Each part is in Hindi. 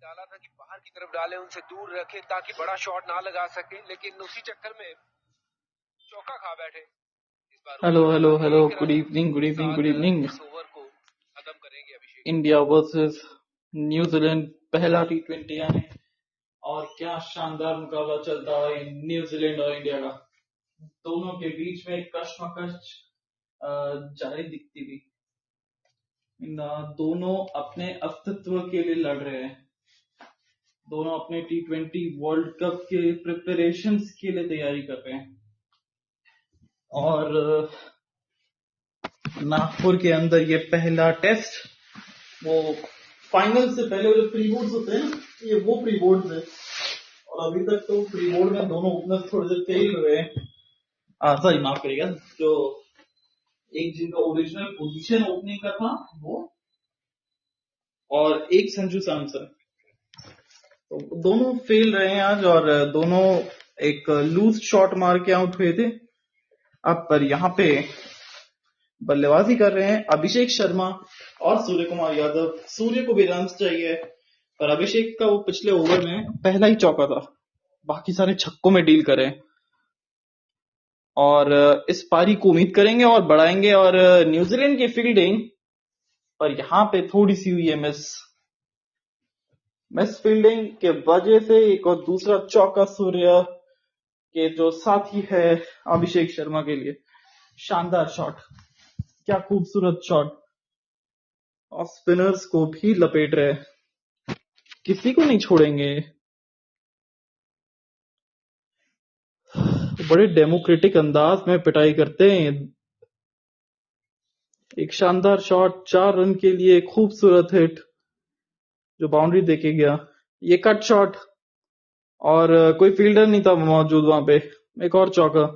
डाला था कि बाहर की तरफ डालें, उनसे दूर रखें ताकि बड़ा शॉट ना लगा सके, लेकिन उसी चक्कर में चौका खा बैठे। इस बार हेलो ओवर हेलो डाला, हेलो, एक गुड रन इवनिंग गुड के इवनिंग गुड साथ इवनिंग। इस ओवर को खत्म करेंगे अभिषेक। इंडिया वर्सेस न्यूजीलैंड पहला T20 है और क्या शानदार मुकाबला चलता है न्यूजीलैंड और इंडिया का। दोनों के बीच में कश्मकश जारी दिखती थी। दोनों अपने अस्तित्व के लिए लड़ रहे हैं। दोनों अपने T20 वर्ल्ड कप के प्रिपरेशंस के लिए तैयारी कर रहे हैं और नागपुर के अंदर ये पहला टेस्ट, वो फाइनल से पहले जो प्री बोर्ड्स होते हैं, ये वो प्री बोर्ड्स है और अभी तक तो प्री बोर्ड में दोनों ओपनर थोड़े से फेल हुए हैं। सॉरी, माफ करिएगा, जो एक जिनका ओरिजिनल पोजीशन ओपनिंग का था वो, और एक संजू सैमसन, तो दोनों फेल रहे हैं आज और दोनों एक लूज शॉट मार के आउट हुए थे। अब पर यहाँ पे बल्लेबाजी कर रहे हैं अभिषेक शर्मा और सूर्य कुमार यादव। सूर्य को भी रन चाहिए, पर अभिषेक का वो पिछले ओवर में पहला ही चौका था, बाकी सारे छक्कों में डील करें और इस पारी को उम्मीद करेंगे और बढ़ाएंगे। और न्यूजीलैंड की फील्डिंग पर यहाँ पे थोड़ी सी हुई है मिस फील्डिंग के वजह से एक और दूसरा चौका सूर्य के जो साथी है अभिषेक शर्मा के लिए। शानदार शॉट, क्या खूबसूरत शॉट, और स्पिनर्स को भी लपेट रहे, किसी को नहीं छोड़ेंगे। बड़े डेमोक्रेटिक अंदाज में पिटाई करते हैं। एक शानदार शॉट, 4 रन के लिए खूबसूरत हिट जो बाउंड्री देके गया। ये कट शॉट और कोई फील्डर नहीं था मौजूद वहां पे। एक और चौका,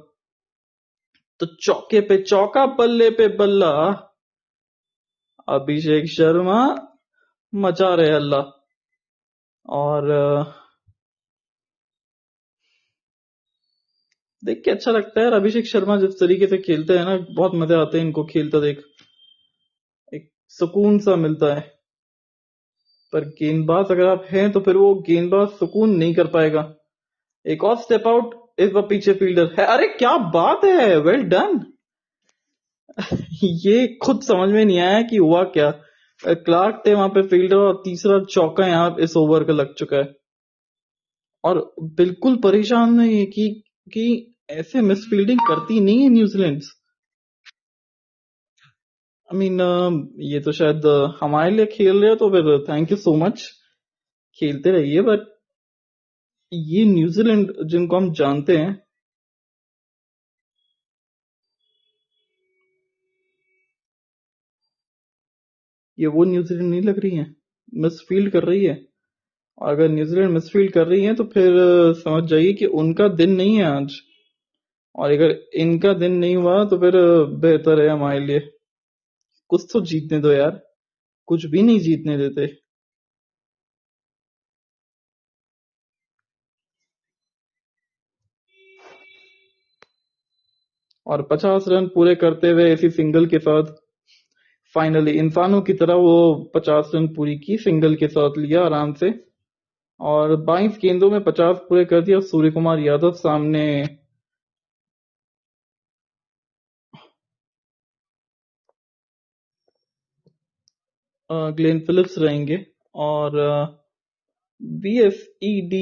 तो चौके पे चौका, बल्ले पे बल्ला। अभिषेक शर्मा मचा रहे अल्लाह। और देख के अच्छा लगता है यार, अभिषेक शर्मा जिस तरीके से खेलते हैं ना, बहुत मजे आते हैं इनको खेलते देख, एक सुकून सा मिलता है। पर गेंदबाज अगर आप हैं तो फिर वो गेंदबाज सुकून नहीं कर पाएगा। एक और स्टेप आउट, इस बार पीछे फील्डर है। अरे क्या बात है, वेल डन। ये खुद समझ में नहीं आया कि हुआ क्या। क्लार्क थे वहां पे फील्डर और तीसरा चौका यहाँ इस ओवर का लग चुका है और बिल्कुल परेशान नहीं है कि ऐसे मिस फील्डिंग करती नहीं है न्यूजीलैंड। आई मीन ये तो शायद हमारे लिए खेल रहे हो तो फिर थैंक यू सो मच, खेलते रहिए। बट ये न्यूजीलैंड जिनको हम जानते हैं, ये वो न्यूजीलैंड नहीं लग रही है, मिसफील्ड कर रही है। और अगर न्यूजीलैंड मिसफील्ड कर रही है तो फिर समझ जाइए कि उनका दिन नहीं है आज, और अगर इनका दिन नहीं हुआ तो फिर बेहतर है हमारे लिए। कुछ तो जीतने दो यार, कुछ भी नहीं जीतने देते। और 50 रन पूरे करते हुए इसी सिंगल के साथ फाइनली इंसानों की तरह वो 50 रन पूरी की, सिंगल के साथ लिया आराम से और 22 गेंदों में 50 पूरे कर दिया। सूर्य कुमार यादव सामने ग्लेन फिलिप्स रहेंगे और VSED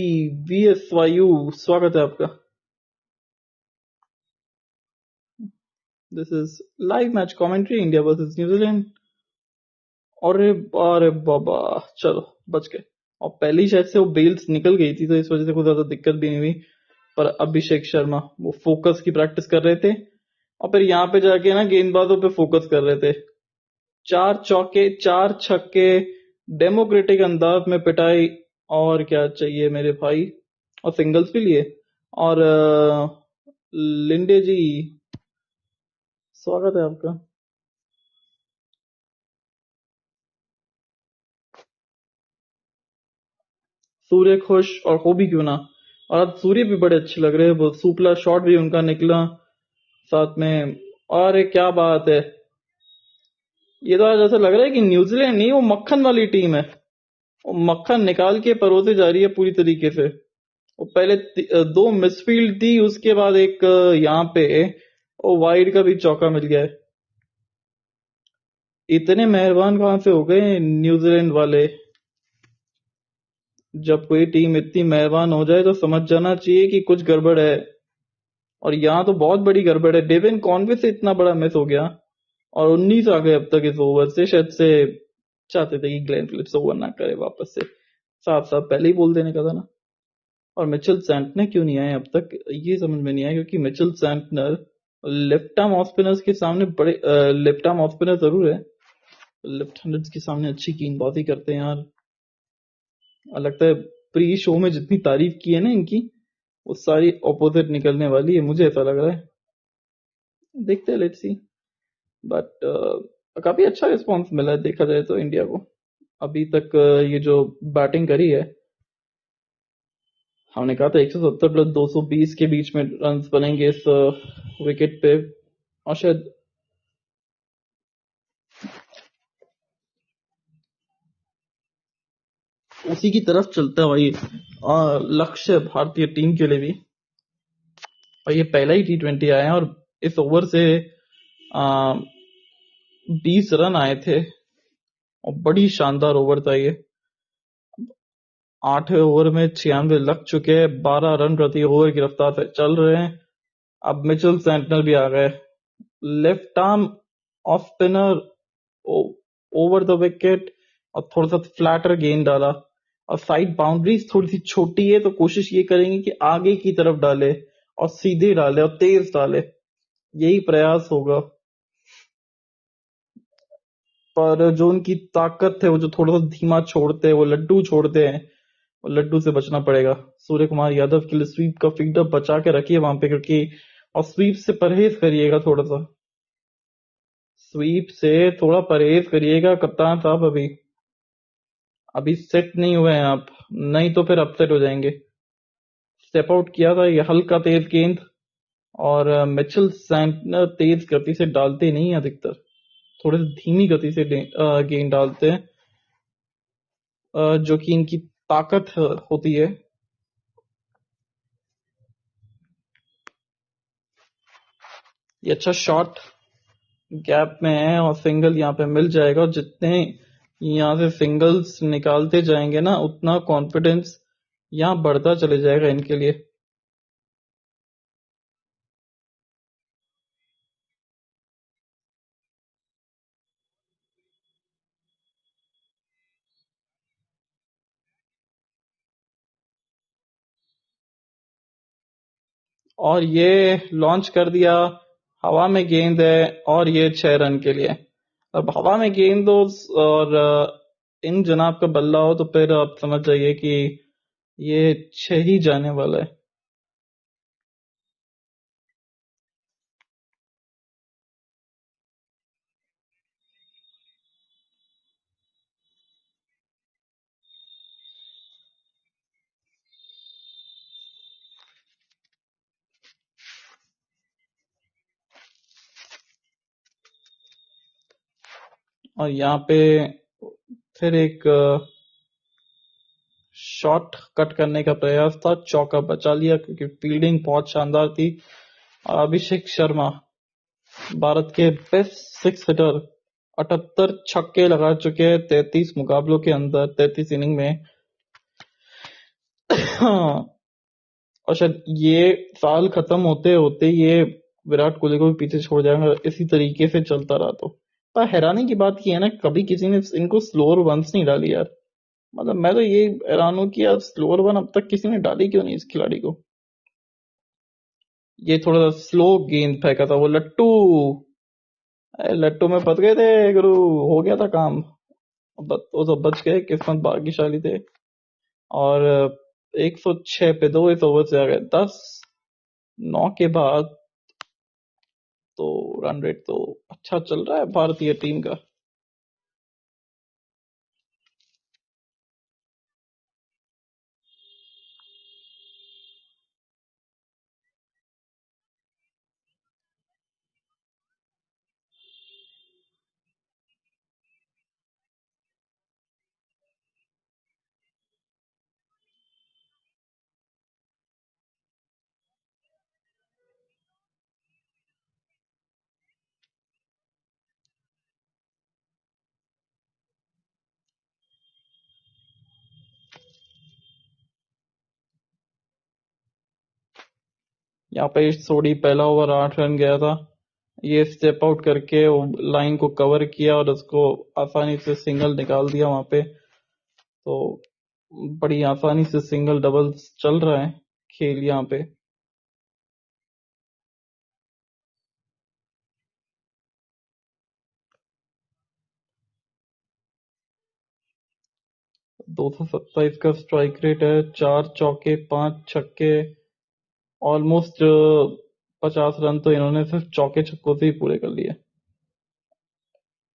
VSYU, स्वागत है आपका। This is live match commentary, India versus New Zealand. अरे बाबा, चलो बच गए। और पहली शायद से वो बेल्स निकल गई थी तो इस वजह से कोई ज्यादा दिक्कत भी नहीं हुई। पर अभिषेक शर्मा वो फोकस की प्रैक्टिस कर रहे थे और फिर यहाँ पे जाके ना गेंदबाजों पे फोकस कर रहे थे। 4 चौके 4 छक्के, डेमोक्रेटिक अंदाज में पिटाई, और क्या चाहिए मेरे भाई। और सिंगल्स भी लिए। और लिंडे जी, स्वागत है आपका। सूर्य खुश और हो भी क्यों ना, और आज सूर्य भी बड़े अच्छे लग रहे हैं, वो सुपला शॉट भी उनका निकला साथ में। और क्या बात है, ये तो आज ऐसा लग रहा है कि न्यूजीलैंड नहीं, वो मक्खन वाली टीम है। और मक्खन निकाल के परोसे जा रही है पूरी तरीके से। वो पहले दो मिसफील्ड थी, उसके बाद एक यहाँ पे और वाइड का भी चौका मिल गया है। इतने मेहरबान कहाँ से हो गए न्यूजीलैंड वाले। जब कोई टीम इतनी मेहरबान हो जाए तो समझ जाना चाहिए कि कुछ गड़बड़ है। और यहाँ तो बहुत बड़ी गड़बड़ है, डेविन कॉनवे से इतना बड़ा मिस हो गया। और 19 आ गए अब तक इस ओवर से, शायद से चाहते थे कि ग्लेन फिलिप्स ओवर ना करे वापस से। साफ साफ पहले ही बोल देने का था ना। और मिचेल सैंटनर क्यों नहीं आए अब तक, ये समझ में नहीं आया, क्योंकि Mitchell Santner left arm off spinners के सामने बड़े लेफ्ट आर्म ऑफ स्पिनर जरूर है, लेफ्ट हैंडर्स के सामने अच्छी गेंदबाजी करते हैं यार। और लगता है प्री शो में जितनी तारीफ की है ना इनकी, वो सारी ऑपोजिट निकलने वाली है, मुझे ऐसा लग रहा है। देखते हैं, लेट्स सी। बट काफी अच्छा रिस्पॉन्स मिला है देखा जाए तो इंडिया को अभी तक। ये जो बैटिंग करी है, हमने कहा था 170 प्लस 220 के बीच में रन बनेंगे इस विकेट पे, और शायद उसी की तरफ चलता है वही लक्ष्य भारतीय टीम के लिए भी। और ये पहला ही T20 आया है, और इस ओवर से 20 रन आए थे, और बड़ी शानदार ओवर था ये। 8 ओवर में 96 लग चुके हैं, 12 रन प्रति ओवर की रफ्तार से चल रहे हैं। अब मिचेल सेंटनर भी आ गए, left arm off spinner, over the wicket, और थोड़ा सा फ्लैटर गेंद डाला। और साइड बाउंड्रीज थोड़ी सी छोटी है, तो कोशिश ये करेंगे कि आगे की तरफ डाले, और सीधे डाले और तेज डाले, यही प्रयास होगा। पर जो उनकी ताकत है, वो जो थोड़ा सा धीमा छोड़ते हैं, वो लड्डू छोड़ते हैं, वो लड्डू से बचना पड़ेगा। सूर्य कुमार यादव के लिए स्वीप का फील्डर बचा के रखिए वहां पे, क्योंकि और स्वीप से परहेज करिएगा थोड़ा सा, स्वीप से थोड़ा परहेज करिएगा कप्तान साहब। अभी अभी सेट नहीं हुए हैं आप, नहीं तो फिर अपसेट हो जाएंगे। स्टेप आउट किया था ये हल्का तेज गेंद, और मिचेल सैंटनर तेज गति से डालते नहीं हैं अधिकतर, थोड़े से धीमी गति से गेंद डालते हैं, जो कि इनकी ताकत होती है। ये अच्छा शॉट गैप में है, और सिंगल यहाँ पे मिल जाएगा। और जितने यहाँ से सिंगल्स निकालते जाएंगे ना, उतना कॉन्फिडेंस यहाँ बढ़ता चले जाएगा इनके लिए। और ये लॉन्च कर दिया, हवा में गेंद है, और ये 6 रन के लिए। अब हवा में गेंद हो और इन जनाब का बल्ला हो, तो फिर आप समझ जाइए कि ये 6 ही जाने वाला है। और यहाँ पे फिर एक शॉट कट करने का प्रयास था, चौका बचा लिया क्योंकि फील्डिंग बहुत शानदार थी। और अभिषेक शर्मा भारत के बेस्ट 6 हिटर, 78 छक्के लगा चुके हैं 33 मुकाबलों के अंदर, 33 इनिंग में। और शायद ये साल खत्म होते होते ये विराट कोहली को भी पीछे छोड़ जाएगा, इसी तरीके से चलता रहा तो। पर हैरानी की बात की है ना, कभी किसी ने इनको स्लोअर वंस नहीं डाली यार। मतलब मैं तो ये हैरान हूं कि यार स्लोअर वन अब तक किसी ने डाली क्यों नहीं इस खिलाड़ी को। ये थोड़ा सा स्लो गेंद फेंका था वो लट्टू, अरे लट्टू में फंस गए थे गुरु, हो गया था काम। वो सब बच गए, किस्मत भाग्यशाली थे। और 106 पे 2 इस ओवर से आ गए 10, 9 के बाद। तो रन रेट तो अच्छा चल रहा है भारतीय टीम का। यहाँ पे सोडी पहला ओवर 8 रन गया था, ये स्टेप आउट करके वो लाइन को कवर किया और उसको आसानी से सिंगल निकाल दिया वहां पे। तो बड़ी आसानी से सिंगल डबल्स चल रहा है खेल यहाँ पे। दो सौ सत्ताईस का स्ट्राइक रेट है, 4 चौके 5 छक्के, ऑलमोस्ट 50 रन तो इन्होंने सिर्फ चौके छक्कों से ही पूरे कर लिए।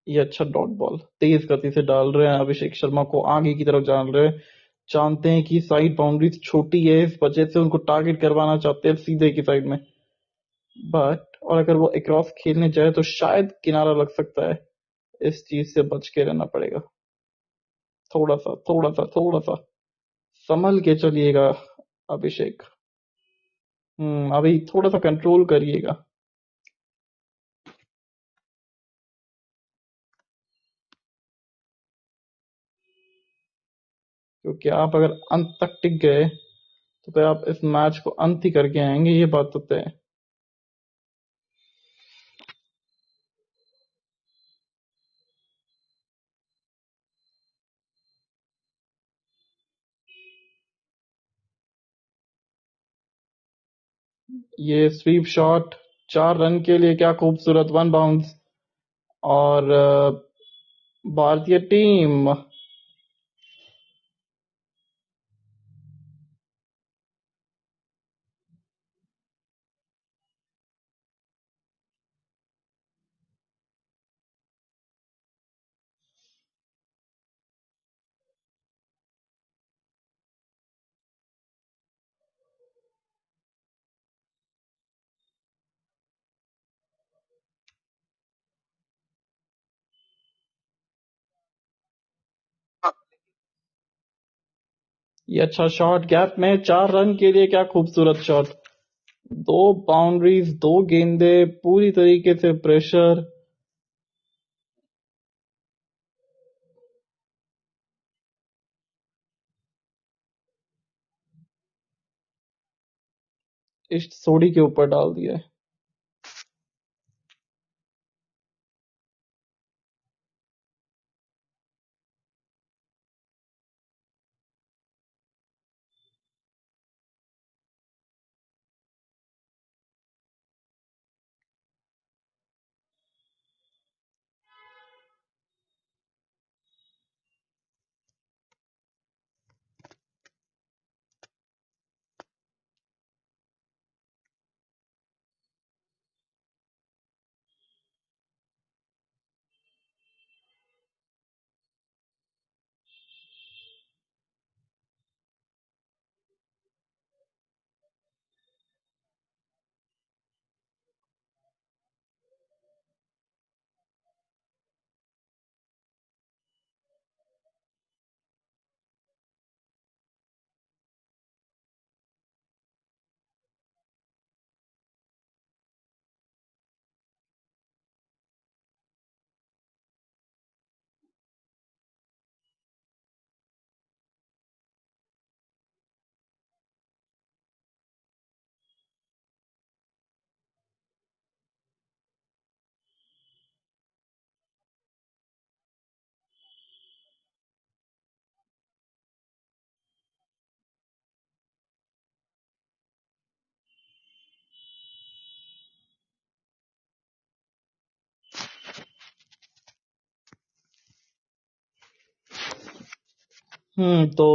ये अच्छा डॉट बॉल तेज गति से डाल रहे हैं, अभिषेक शर्मा को आगे की तरफ डाल रहे हैं, जानते हैं कि साइड बाउंड्रीज छोटी है, इस वजह से उनको टारगेट करवाना चाहते हैं सीधे की साइड में। बट और अगर वो अक्रॉस खेलने जाए तो शायद किनारा लग सकता है, इस चीज से बच के रहना पड़ेगा। थोड़ा सा संभल के चलिएगा अभिषेक। अभी थोड़ा सा कंट्रोल करिएगा। क्योंकि आप अगर अंत तक टिक गए तो फिर आप इस मैच को अंत ही करके आएंगे, ये बात तो तय है। ये स्वीप शॉट 4 रन के लिए क्या खूबसूरत 1 बाउंस। और भारतीय टीम ये अच्छा शॉट, गैप में 4 रन के लिए क्या खूबसूरत शॉट। 2 बाउंड्रीज 2 गेंदे, पूरी तरीके से प्रेशर। इस सोडी के ऊपर डाल दिया है। तो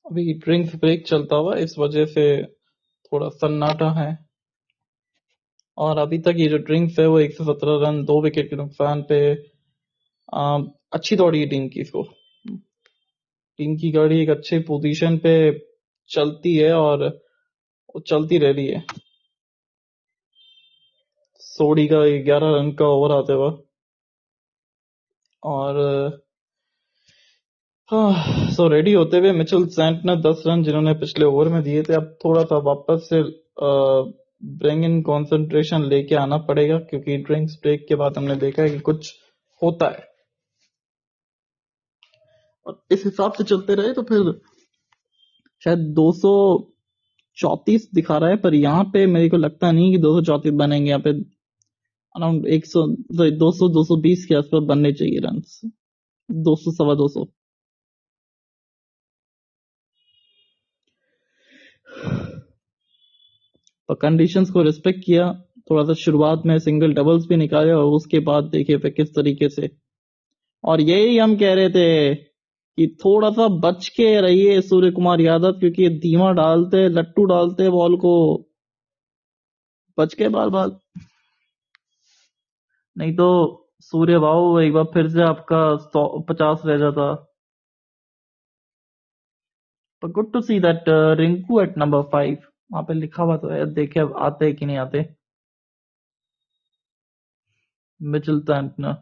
अभी ड्रिंक्स ब्रेक चलता हुआ, इस वजह से थोड़ा सन्नाटा है। और अभी तक ये जो ड्रिंक्स है वो 117 रन 2 विकेट के नुकसान पे अच्छी दौड़ी है टीम की। इसको टीम की गाड़ी एक अच्छे पोजीशन पे चलती है और वो चलती रह रही है। सोडी का 11 रन का ओवर आते हुआ और सो रेडी होते हुए मिचेल सैंटनर 10 रन जिन्होंने पिछले ओवर में दिए थे, अब थोड़ा सा वापस से ब्रिंग इन कंसंट्रेशन लेके आना पड़ेगा, क्योंकि ड्रिंक्स ब्रेक के बाद हमने देखा है कि कुछ होता है और इस हिसाब से चलते रहे तो फिर शायद 234 दिखा रहा है, पर यहाँ पे मेरे को लगता नहीं कि 234 बनेंगे। यहाँ पे अराउंड 100 200 220 के आसपास बनने चाहिए रन, 200 सवा 200। पर कंडीशंस को रिस्पेक्ट किया, थोड़ा सा शुरुआत में सिंगल डबल्स भी निकाले और उसके बाद देखिए फिर किस तरीके से। और यही हम कह रहे थे कि थोड़ा सा बच के रहिए सूर्य कुमार यादव, क्योंकि धीमा डालते लट्टू डालते बॉल को, बच के बार बार, नहीं तो सूर्य भाव एक बार फिर से आपका 150 रह जाता। पर good to see that Rinku at number 5, वहां पे लिखा हुआ तो है, देखे अब आते कि नहीं आते। Mitchell Santner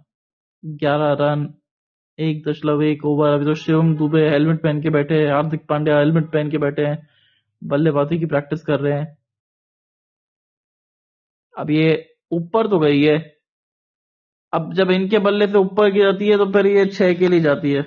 11 run 1.1 over. अभी तो शिवम दुबे हेलमेट पहन के बैठे हैं, हार्दिक पांड्या हेलमेट पहन के बैठे हैं, बल्लेबाजी की प्रैक्टिस कर रहे हैं। अब ये ऊपर तो गई है, अब जब इनके बल्ले से ऊपर की जाती है तो फिर ये 6 के लिए जाती है।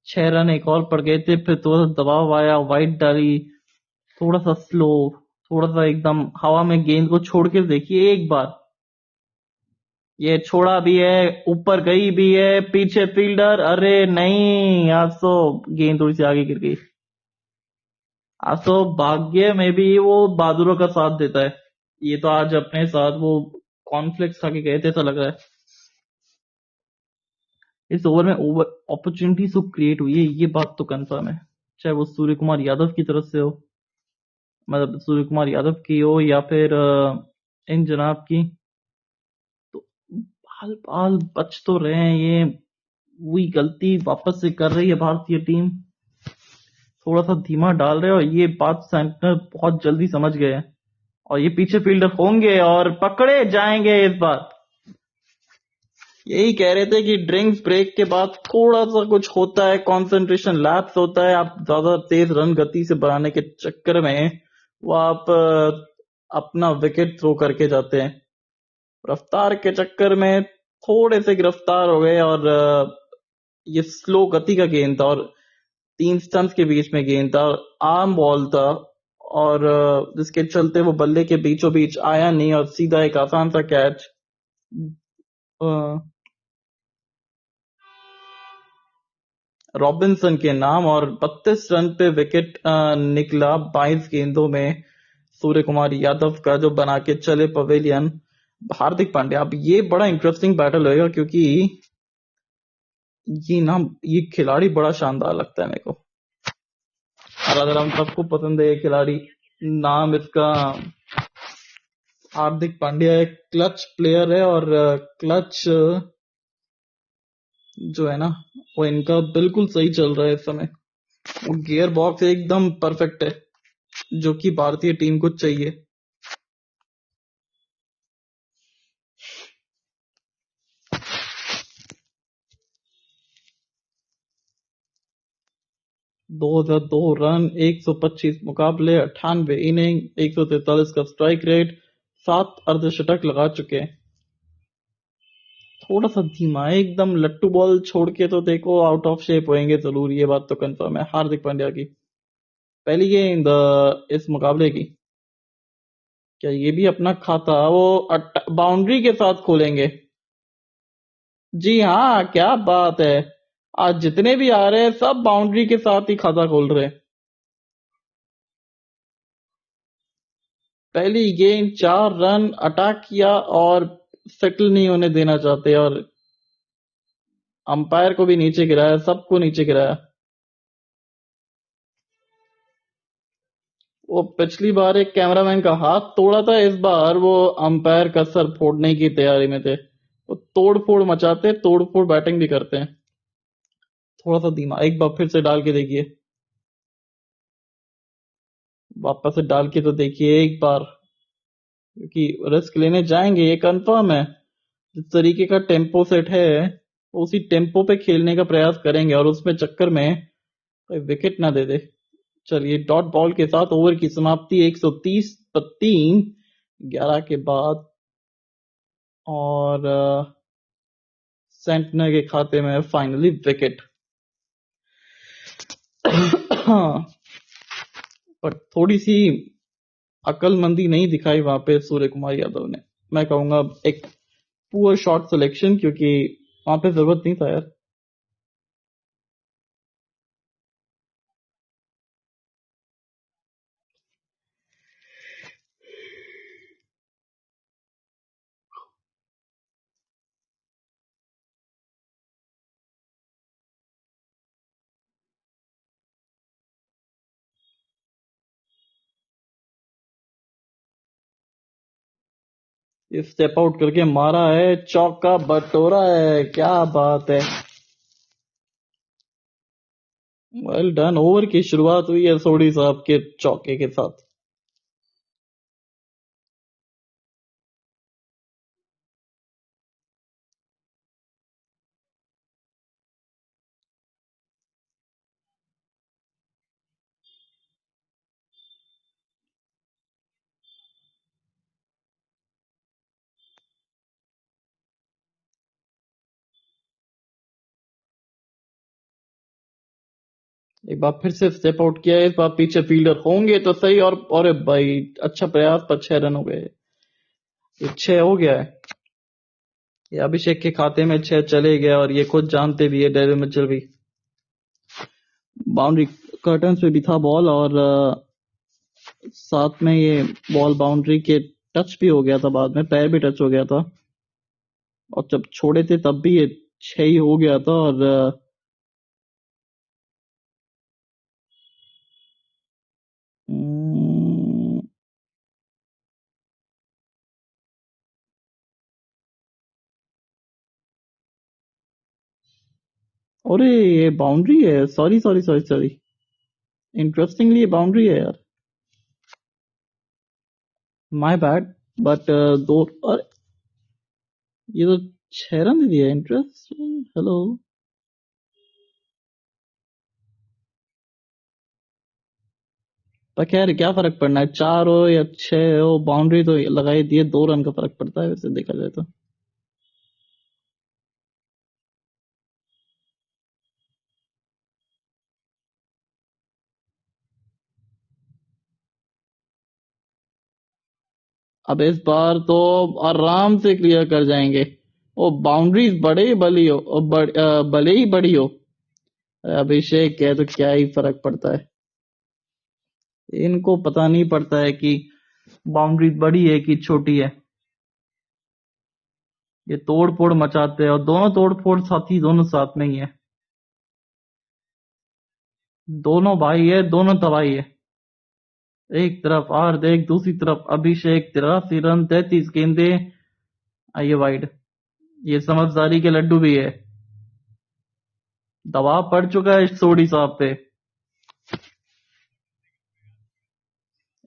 छह रन एक और पड़ गए थे, फिर थोड़ा सा दबाव आया, वाइड डाली, थोड़ा सा स्लो, थोड़ा सा एकदम हवा में गेंद को छोड़ के देखिए एक बार, ये छोड़ा भी है, ऊपर गई भी है, पीछे फील्डर, अरे नहीं, आज तो गेंद थोड़ी सी आगे गिर गई। आज तो भाग्य में भी वो बहादुरों का साथ देता है, ये तो आज अपने साथ वो कॉर्नफ्लेक्स खा के गए थे ऐसा लग रहा है। इस ओवर में ओवर अपॉर्चुनिटी तो क्रिएट हुई है, ये बात तो कंफर्म है, चाहे वो सूर्य कुमार यादव की तरफ से हो, मतलब सूर्य कुमार यादव की हो या फिर इन जनाब की, तो बाल बाल बच तो रहे हैं। ये वही गलती वापस से कर रही है भारतीय टीम, थोड़ा सा धीमा डाल रहे हैं और ये बात सेंटर बहुत जल्दी समझ गए हैं और ये पीछे फील्डर होंगे और पकड़े जाएंगे इस बार। यही कह रहे थे कि ड्रिंक्स ब्रेक के बाद थोड़ा सा कुछ होता है, कंसंट्रेशन लैप्स होता है, आप ज्यादा तेज रन गति से बनाने के चक्कर में वो आप अपना विकेट थ्रो करके जाते हैं, रफ्तार के चक्कर में थोड़े से गिरफ्तार हो गए और ये स्लो गति का गेंद था और 3 स्टंप्स के बीच में गेंद था, आर्म बॉल था और जिसके चलते वो बल्ले के बीचों बीच आया नहीं और सीधा एक आसान सा कैच। रॉबिन्सन के नाम और 32 रन पे विकेट निकला 22 गेंदों में सूर्य कुमार यादव का, जो बना के चले पवेलियन हार्दिक पांड्या। अब ये बड़ा इंटरेस्टिंग बैटल होगा, क्योंकि ये नाम, ये खिलाड़ी बड़ा शानदार लगता है मेरे को, और अगर हम सबको पसंद है ये खिलाड़ी, नाम इसका हार्दिक पांड्या एक क्लच प्लेयर है और क्लच जो है ना वो इनका बिल्कुल सही चल रहा है इस समय, वो गियर बॉक्स एकदम परफेक्ट है जो कि भारतीय टीम को चाहिए। दो 2002 रन 125 मुकाबले 98 इनिंग 143 का स्ट्राइक रेट, 7 अर्धशतक लगा चुके हैं। थोड़ा सा धीमा है एकदम। लट्टू बॉल छोड़ के तो देखो आउट ऑफ शेप होएंगे जरूर, ये बात तो कंफर्म है हार्दिक पांड्या की। पहली गेंद इस मुकाबले की। क्या ये भी अपना खाता वो बाउंड्री के साथ खोलेंगे? जी हाँ, क्या बात है। आज जितने भी आ रहे हैं सब बाउंड्री के साथ ही खाता खोल रहे हैं। पहली गेंद 4 रन अटैक किया और सेटल नहीं होने देना चाहते, और अंपायर को भी नीचे गिराया, सबको नीचे गिराया। वो पिछली बार एक कैमरामैन का हाथ तोड़ा था, इस बार वो अंपायर का सर फोड़ने की तैयारी में थे। वो तोड़ फोड़ मचाते, तोड़ फोड़ बैटिंग भी करते हैं। थोड़ा सा धीमा, एक बार फिर से डाल के देखिए। वापस से डाल के तो देखिए एक बार, क्योंकि रिस्क लेने जाएंगे ये कंफर्म है। जिस तरीके का टेम्पो सेट है उसी टेम्पो पे खेलने का प्रयास करेंगे, और उसमें चक्कर में कोई विकेट ना दे दे। चलिए डॉट बॉल के साथ ओवर की समाप्ति 130 पर 3 11 के बाद, और सेंटनर के खाते में फाइनली विकेट। पर थोड़ी सी अकलमंदी नहीं दिखाई वहां पे सूर्य कुमार यादव ने। मैं कहूंगा एक पुअर शॉट सिलेक्शन, क्योंकि वहां पे जरूरत नहीं था यार। स्टेप आउट करके मारा है, चौका बटोरा है, क्या बात है। Well done. ओवर की शुरुआत हुई है सोडी साहब के चौके के साथ। एक बार फिर से स्टेप आउट किया है, इस बार पीछे फील्डर होंगे तो सही, और भाई अच्छा प्रयास पर 6 रन हो गए। ये 6 हो गया है। ये अभिषेक के खाते में 6 चले गया, और ये खुद जानते भी है डेविड मिचेल भी। बाउंड्री कर्टन पे भी था बॉल, और साथ में ये बॉल बाउंड्री के टच भी हो गया था, बाद में पैर भी टच हो गया था, और जब छोड़े थे तब भी ये 6 ही हो गया था। और हम्म, अरे ये बाउंड्री है, sorry sorry sorry sorry. Interestingly ये बाउंड्री है यार, माय बैड। बट दो, और ये तो 6 रन दे दिया। इंटरेस्टिंग। हेलो। पर खैर क्या फर्क पड़ना है, 4 हो या 6 हो, बाउंड्री तो लगाई दिए, 2 रन का फर्क पड़ता है वैसे देखा जाए तो। अब इस बार तो आराम से क्लियर कर जाएंगे। वो बाउंड्रीज बड़े ही बड़ी हो, भले ही बड़ी हो, अभिषेक है तो क्या ही फर्क पड़ता है। इनको पता नहीं पड़ता है कि बाउंड्री बड़ी है कि छोटी है। ये तोड़ फोड़ मचाते हैं, और दोनों तोड़ फोड़ साथी दोनों साथ में ही है। दोनों भाई है, दोनों तबाही है। एक तरफ हार्दिक, दूसरी तरफ अभिषेक। 83 रन, 33 गेंदे। आइए वाइड। ये समझदारी के लड्डू भी है। दबाव पड़ चुका है सोडी साहब पे।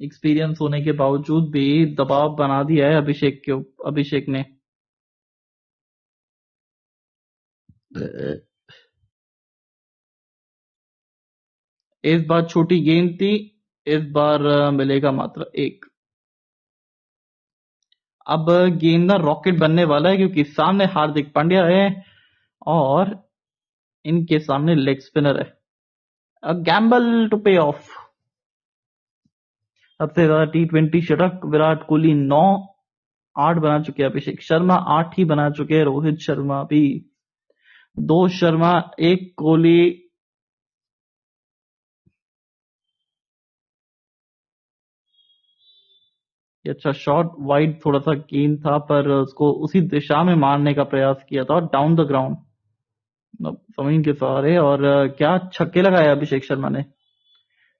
एक्सपीरियंस होने के बावजूद भी दबाव बना दिया है अभिषेक ने। इस बार छोटी गेंद थी, इस बार मिलेगा मात्र 1। अब गेंदर रॉकेट बनने वाला है क्योंकि सामने हार्दिक पांड्या है और इनके सामने लेग स्पिनर है। अ गैम्बल टू पे ऑफ। सबसे ज्यादा T20 शतक विराट कोहली 9, 8 बना चुके हैं अभिषेक शर्मा, 8 ही बना चुके हैं रोहित शर्मा भी। 2 शर्मा, 1 कोहली। ये अच्छा शॉट, वाइड थोड़ा सा गेंद था पर उसको उसी दिशा में मारने का प्रयास किया था डाउन द ग्राउंड जमीन के सहारे। और क्या छक्के लगाए अभिषेक शर्मा ने।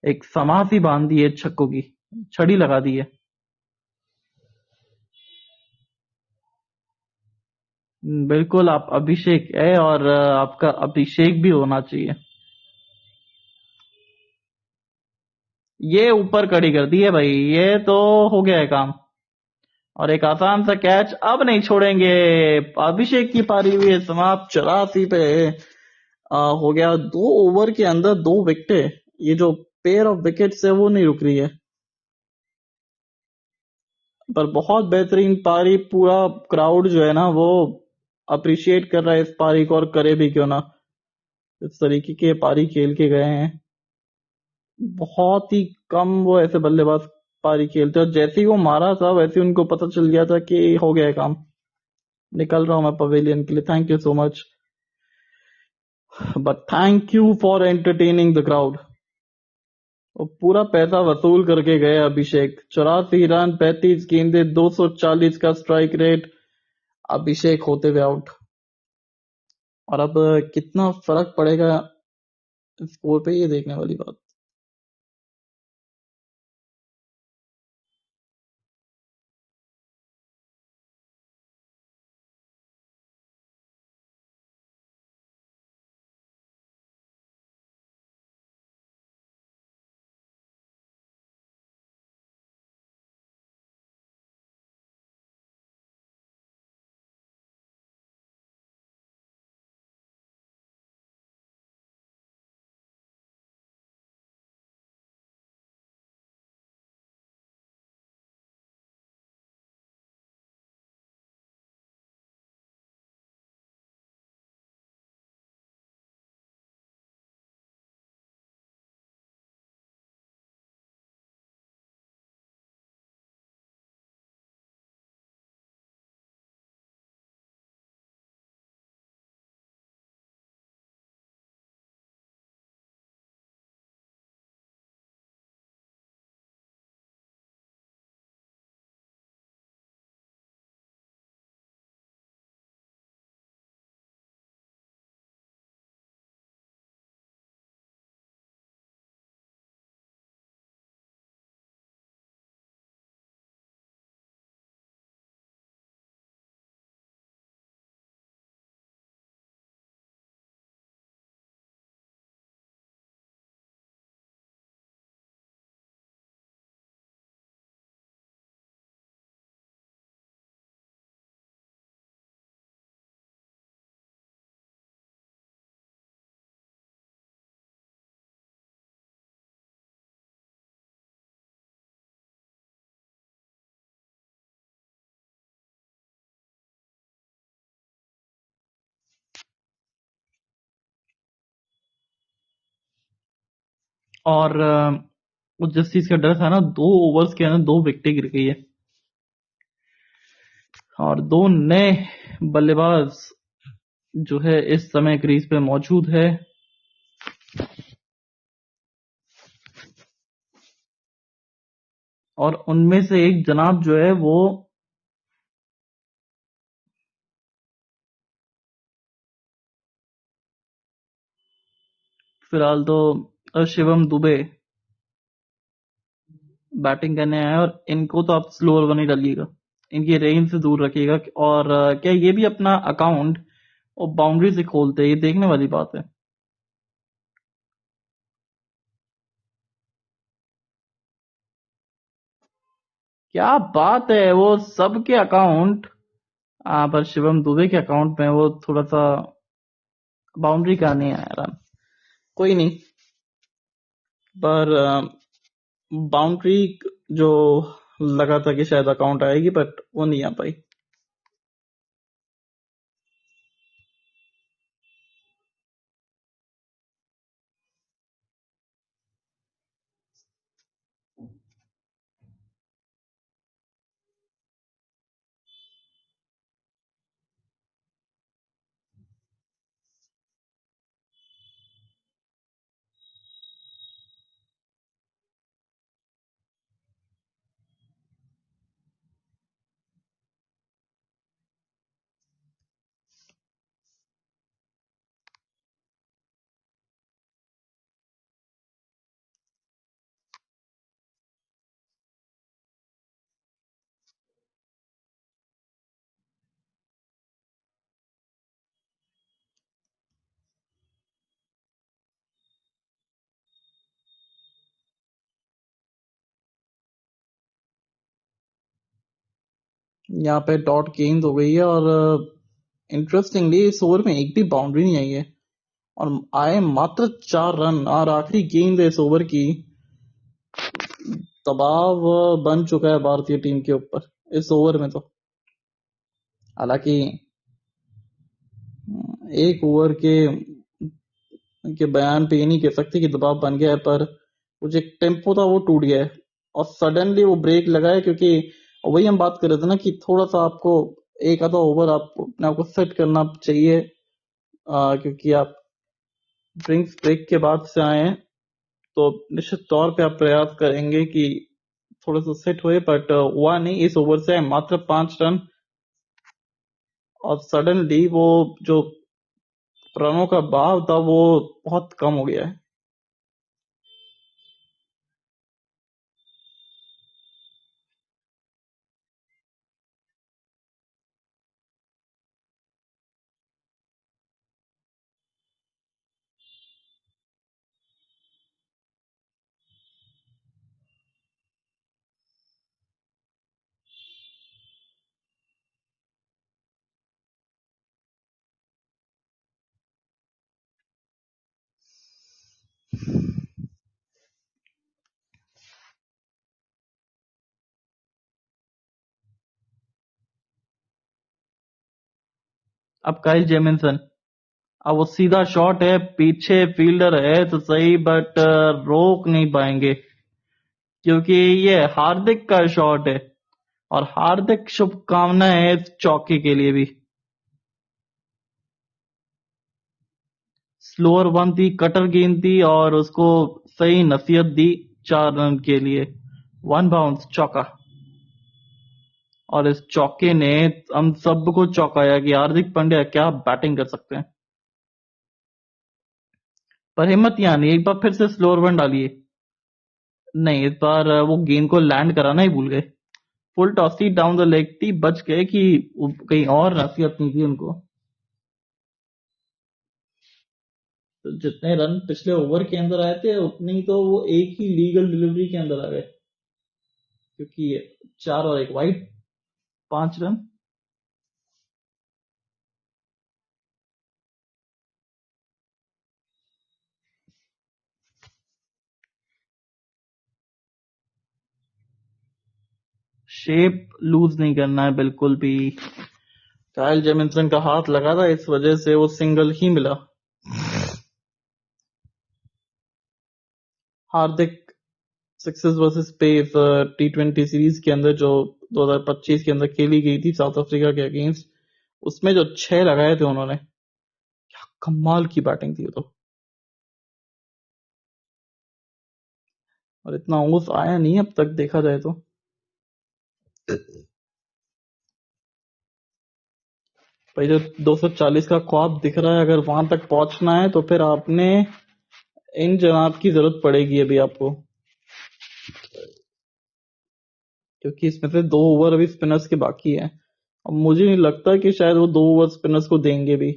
एक समास ही बांध दी है छक्कों की, छड़ी लगा दी है। बिल्कुल आप अभिषेक है और आपका अभिषेक भी होना चाहिए। ये ऊपर कड़ी कर दी है भाई, ये तो हो गया है काम। और एक आसान सा कैच, अब नहीं छोड़ेंगे। अभिषेक की पारी हुई है समाप्त 84 पे। हो गया 2 ओवर के अंदर 2 विकेट। ये जो पेयर ऑफ विकेट्स है वो नहीं रुक रही है, पर बहुत बेहतरीन पारी। पूरा क्राउड जो है ना वो अप्रिशिएट कर रहा है इस पारी को, और करे भी क्यों ना। इस तरीके के पारी खेल के गए हैं। बहुत ही कम वो ऐसे बल्लेबाज पारी खेलते, और जैसे ही वो मारा था वैसे ही उनको पता चल गया था कि हो गया है काम। निकल रहा हूं मैं पवेलियन के लिए। Thank you so much, but thank you for entertaining the crowd. और पूरा पैसा वसूल करके गए अभिषेक। 84 रन, 35 गेंदे, 240 का स्ट्राइक रेट। अभिषेक होते हुए आउट। और अब कितना फर्क पड़ेगा स्कोर पे, ये देखने वाली बात। और वो जिस चीज का डर था ना, 2 ओवर्स के अंदर 2 विकेटें गिर गई है। और 2 नए बल्लेबाज जो है इस समय क्रीज पे मौजूद है। और उनमें से एक जनाब जो है वो फिलहाल तो शिवम दुबे बैटिंग करने आए। और इनको तो आप स्लोअर बनी डालिएगा, इनकी रेंज से दूर रखिएगा। और क्या ये भी अपना अकाउंट और बाउंड्री से खोलते हैं, ये देखने वाली बात है। क्या बात है, वो सबके अकाउंट पर शिवम दुबे के अकाउंट में वो थोड़ा सा बाउंड्री का नहीं आया रन। कोई नहीं, पर बाउंड्री जो लगा था कि शायद अकाउंट आएगी बट वो नहीं आ पाई। यहाँ पे डॉट गेंद हो गई है और इंटरेस्टिंगली इस ओवर में एक भी बाउंड्री नहीं आई है और आए मात्र 4 रन और आखिरी गेंद इस ओवर की दबाव बन चुका है भारतीय टीम के ऊपर इस ओवर में। तो हालांकि एक ओवर के बयान पे ये नहीं कह सकते कि दबाव बन गया है, पर वो जो टेम्पो था वो टूट गया है और सडनली वो ब्रेक लगा है, क्योंकि वही हम बात कर रहे थे ना कि थोड़ा सा आपको एक आधा ओवर आपको अपने आप को सेट करना चाहिए, क्योंकि आप ड्रिंक्स ब्रेक के बाद से आए हैं तो निश्चित तौर पे आप प्रयास करेंगे कि थोड़ा सा सेट हुए, बट हुआ नहीं। इस ओवर से मात्र 5 रन और सडनली वो जो रनों का बहाव था वो बहुत कम हो गया है। अब काइल जेमिसन, अब वो सीधा शॉट है, पीछे फील्डर है तो सही बट रोक नहीं पाएंगे, क्योंकि ये हार्दिक का शॉट है और हार्दिक शुभकामनाएं है इस चौके के लिए भी। स्लोअर वन थी, कटर गेंद थी और उसको सही नसीहत दी 4 रन के लिए। 1 बाउंस चौका और इस चौके ने हम सबको चौंकाया कि हार्दिक पांड्या क्या बैटिंग कर सकते हैं, पर हिम्मत यहाँ नहीं, एक बार फिर से स्लोअर वन डालिए। नहीं, इस बार वो गेंद को लैंड कराना ही भूल गए। फुल टॉस थी, डाउन द लेग थी, बच गए कि कहीं और नसीहत नहीं थी उनको। तो जितने रन पिछले ओवर के अंदर आए थे उतने ही तो वो एक ही लीगल डिलीवरी के अंदर आ गए, क्योंकि 4 और 1 वाइड, 5 रन। शेप लूज नहीं करना है बिल्कुल भी। काइल जेमिसन का हाथ लगा था, इस वजह से वो सिंगल ही मिला। Hardik success versus pace T20 series के अंदर जो 2025 के अंदर खेली गई थी साउथ अफ्रीका के अगेंस्ट, उसमें जो 6 लगाए थे उन्होंने, क्या कमाल की बैटिंग थी वो तो। और इतना ओस आया नहीं अब तक देखा जाए तो। भाई जो 240 का ख्वाब दिख रहा है, अगर वहां तक पहुंचना है तो फिर आपने इन जनाब की जरूरत पड़ेगी अभी आपको, क्योंकि इसमें से 2 ओवर अभी स्पिनर्स के बाकी है और मुझे नहीं लगता कि शायद वो 2 ओवर स्पिनर्स को देंगे भी,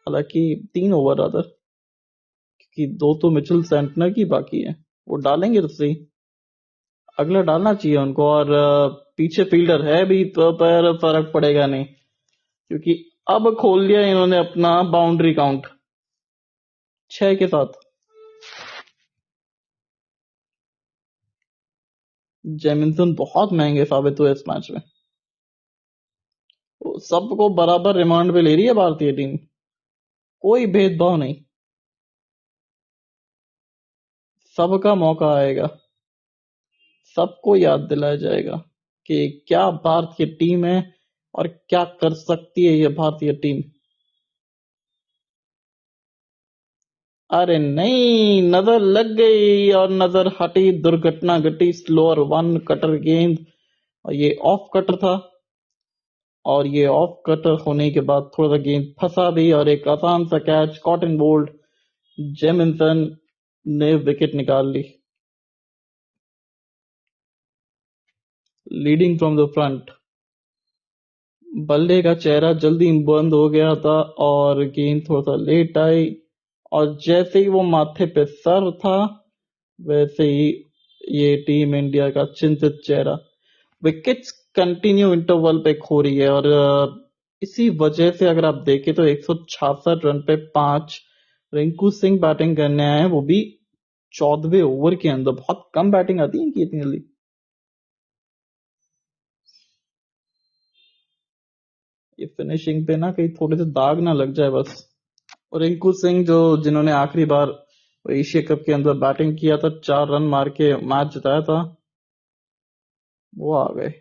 हालांकि 3 ओवर अदर, क्योंकि 2 तो मिचेल सेंटनर की बाकी है, वो डालेंगे तो सही, अगला डालना चाहिए उनको। और पीछे फील्डर है भी तो पर फर्क पड़ेगा नहीं, क्योंकि अब खोल दिया इन्होंने अपना बाउंड्री काउंट 6 के साथ। जेमिसन बहुत महंगे साबित हुए इस मैच में। सबको बराबर रिमांड पे ले रही है भारतीय टीम, कोई भेदभाव नहीं, सबका मौका आएगा, सबको याद दिलाया जाएगा कि क्या भारतीय टीम है और क्या कर सकती है ये भारतीय टीम। अरे नहीं, नजर लग गई और नजर हटी, दुर्घटना घटी, स्लोअर वन कटर गेंद, और ये ऑफ कटर था, और ये ऑफ कटर होने के बाद थोड़ा सा गेंद फंसा भी, और एक आसान सा कैच, कॉटन बोल्ड, जेमिसन ने विकेट निकाल ली, लीडिंग फ्रॉम द फ्रंट। बल्ले का चेहरा जल्दी बंद हो गया था और गेंद थोड़ा सा लेट आई, और जैसे ही वो माथे पे सर था वैसे ही ये टीम इंडिया का चिंतित चेहरा। विकेट्स कंटिन्यू इंटरवल पे खो रही है, और इसी वजह से अगर आप देखें तो 166 रन पे 5 रिंकू सिंह बैटिंग करने आए हैं, वो भी 14वें ओवर के अंदर। बहुत कम बैटिंग आती है इनकी इतनी जल्दी। ये फिनिशिंग पे ना कहीं थोड़े से दाग ना लग जाए बस। और रिंकू सिंह जो जिन्होंने आखिरी बार एशिया कप के अंदर बैटिंग किया था, 4 रन मार के मैच जिताया था, वो आ गए।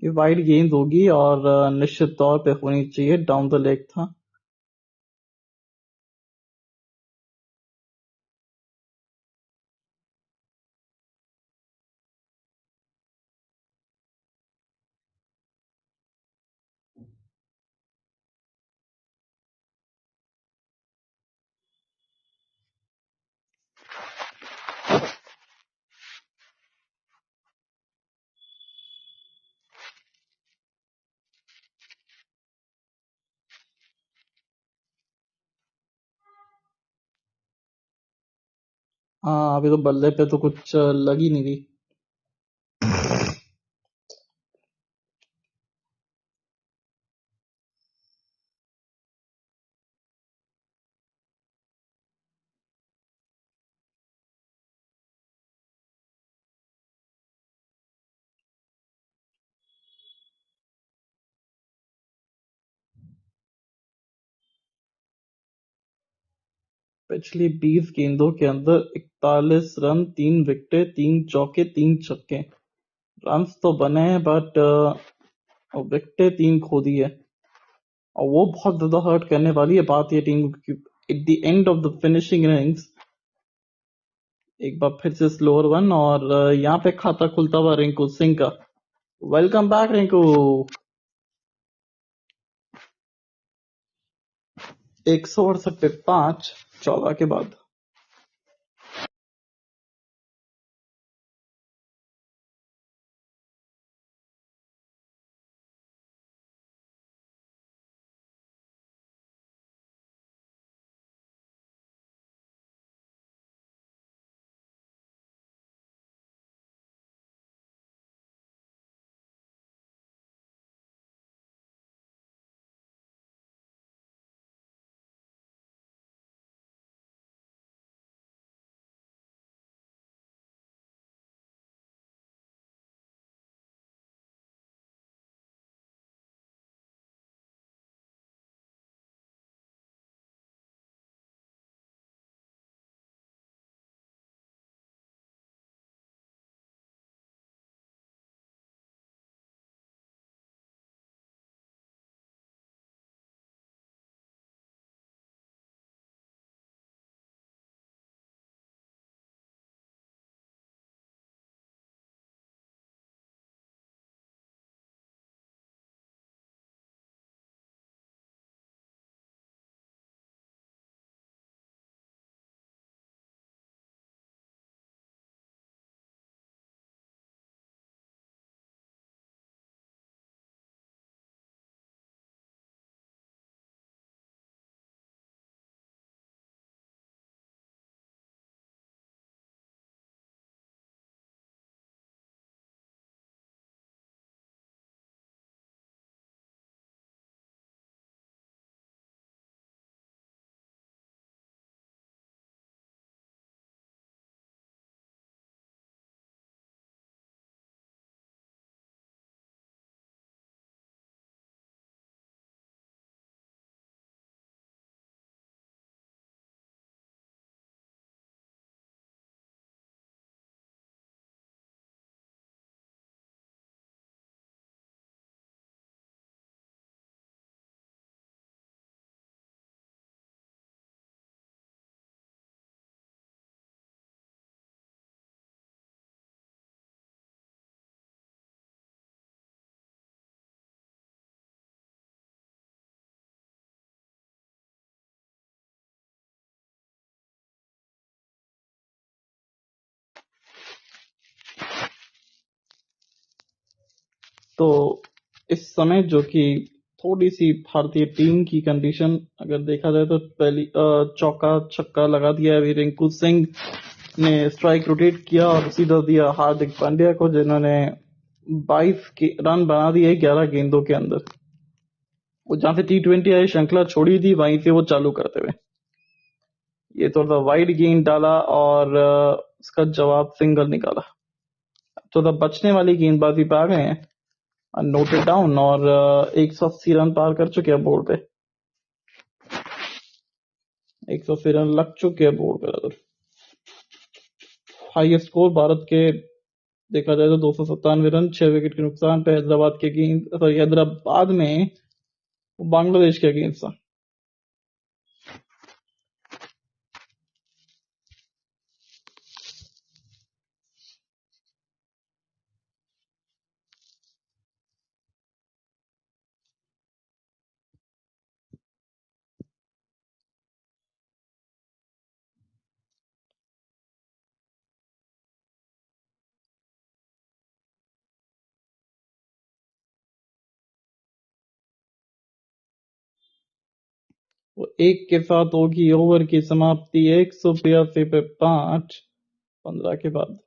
ये वाइड गेंद होगी और निश्चित तौर पे होनी चाहिए, डाउन द लेग था। हाँ, अभी तो बल्ले पे तो कुछ लग ही नहीं रही। पिछली 20 गेंदों के अंदर 41 रन, 3 विकेटें, 3 चौके, 3 छक्के। रन्स तो बने हैं बट विकेटें 3 खो दी है, और वो बहुत ज्यादा हर्ट करने वाली है भारतीय टीम को, क्योंकि at the end of the finishing innings एक बार फिर से स्लोअर वन, और यहाँ पे खाता खुलता हुआ रिंकू सिंह का। Welcome back Rinku. 168 पे 5, 14 के बाद। तो इस समय जो कि थोड़ी सी भारतीय टीम की कंडीशन अगर देखा जाए तो पहली चौका छक्का लगा दिया अभी रिंकू सिंह ने स्ट्राइक रोटेट किया और सीधा दिया हार्दिक पांड्या को, जिन्होंने 22 रन बना दिए 11 गेंदों के अंदर। वो जहां से T20 आई श्रृंखला छोड़ी थी वहीं से वो चालू करते हुए ये थोड़ा सा वाइड गेंद डाला और उसका जवाब सिंगल निकाला। तो बचने वाली गेंदबाजी पे आ गए हैं नोटेड डाउन और 180 रन पार कर चुके हैं बोर्ड पे। 180 रन लग चुके हैं बोर्ड पे। हाईएस्ट स्कोर भारत के देखा जाए तो 297 रन 6 विकेट के नुकसान पे हैदराबाद में बांग्लादेश के अगेंस्ट था। वो एक के साथ होगी ओवर की समाप्ति 182 पे 5 15 के बाद।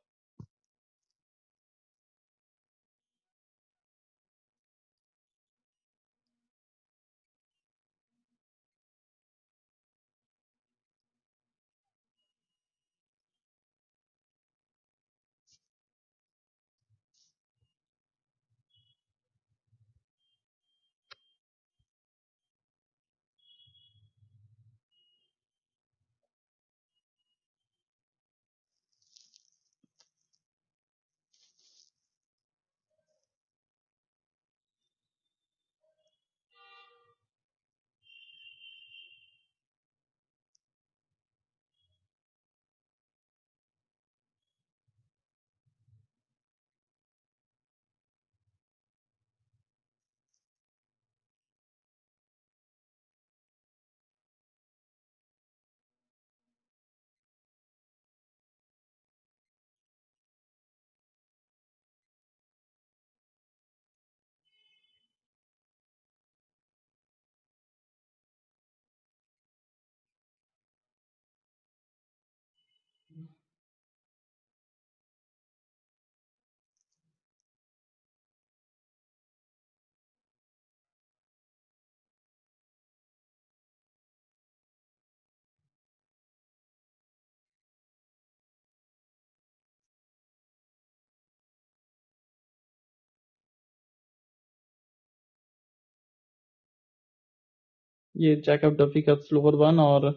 ये जैकब डफी का स्लोवर वन और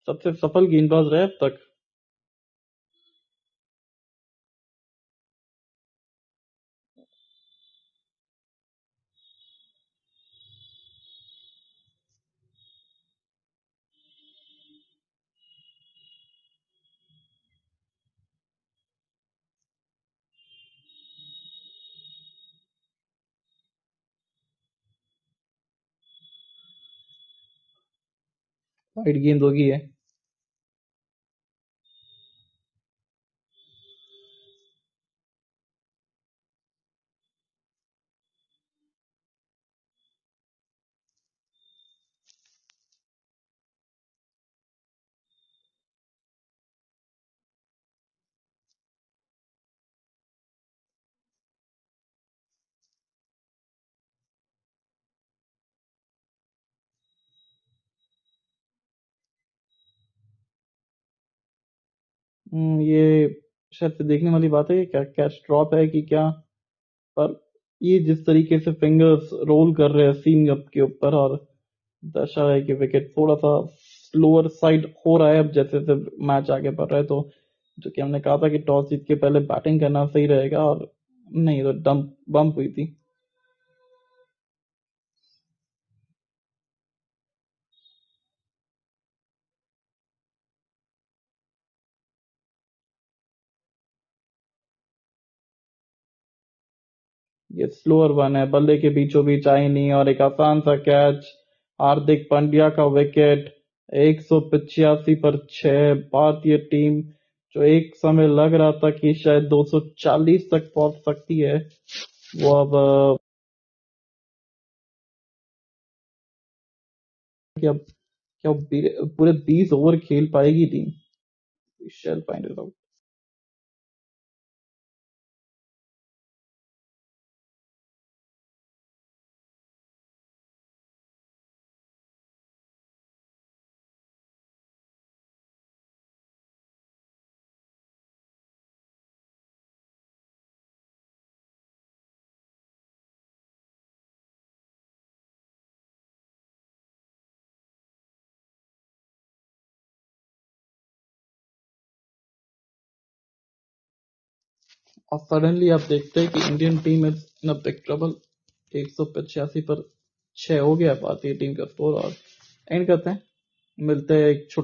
सबसे सफल गेंदबाज रहे अब तक। वाइड गेंद होगी है। ये शायद से देखने वाली बात है कि क्या कैच ड्रॉप है कि क्या, पर ये जिस तरीके से फिंगर्स रोल कर रहे हैं सीम अप के ऊपर और दर्शा है कि विकेट थोड़ा सा स्लोअर साइड हो रहा है अब जैसे जैसे मैच आगे बढ़ रहा है। तो जो कि हमने कहा था कि टॉस जीत के पहले बैटिंग करना सही रहेगा और नहीं तो डंप बम्प हुई थी। ये स्लोअर वन है, बल्ले के बीचों बीच आई नहीं और एक आसान सा कैच। हार्दिक पांड्या का विकेट 185 पर 6। भारतीय टीम जो एक समय लग रहा था कि शायद 240 तक पहुंच सकती है, वो अब क्या क्या पूरे 20 ओवर खेल पाएगी team? We shall find it out. और सडनली आप देखते हैं कि Indian team is in a big trouble. 185 पर 6 हो गया भारतीय टीम का स्कोर। और एंड करते हैं, मिलते हैं एक छोटे